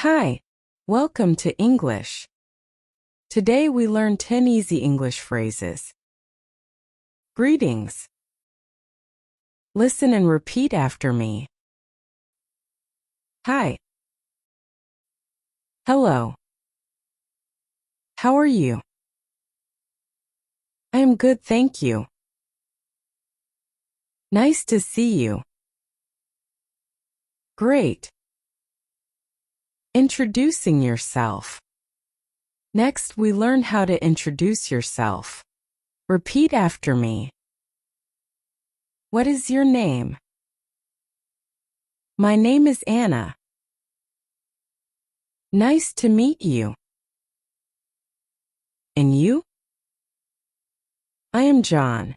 Hi, welcome to English. Today we learn 10 easy English phrases. Greetings. Listen and repeat after me. Hi. Hello. How are you? I am good, thank you. Nice to see you. Great. Introducing yourself. Next, we learn how to introduce yourself. Repeat after me. What is your name? My name is Anna. Nice to meet you. And you? I am John.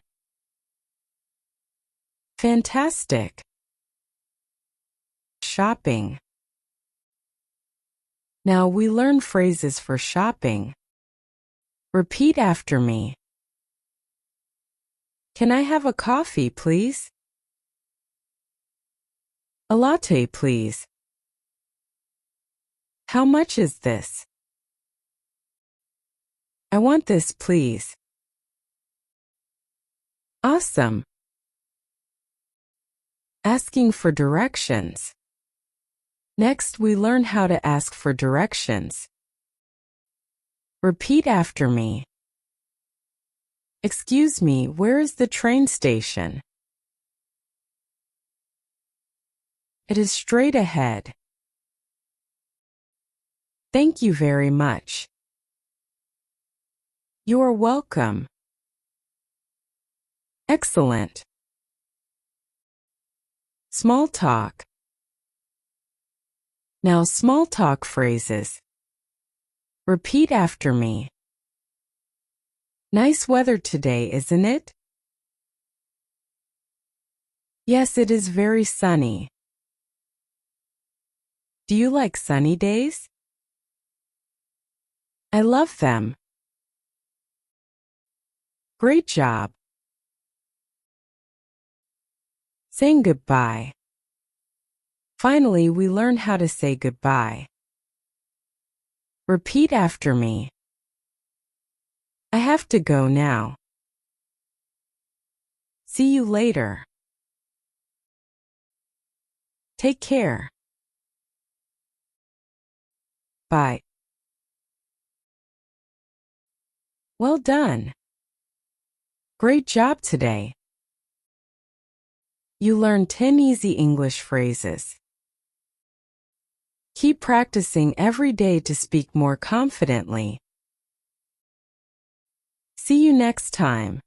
Fantastic. Shopping. Now we learn phrases for shopping. Repeat after me. Can I have a coffee, please? A latte, please. How much is this? I want this, please. Awesome. Asking for directions. Next, we learn how to ask for directions. Repeat after me. Excuse me, where is the train station? It is straight ahead. Thank you very much. You are welcome. Excellent. Small talk. Now small talk phrases. Repeat after me. Nice weather today, isn't it? Yes, it is very sunny. Do you like sunny days? I love them. Great job. Saying goodbye. Finally, we learn how to say goodbye. Repeat after me. I have to go now. See you later. Take care. Bye. Well done. Great job today. You learned 10 easy English phrases. Keep practicing every day to speak more confidently. See you next time.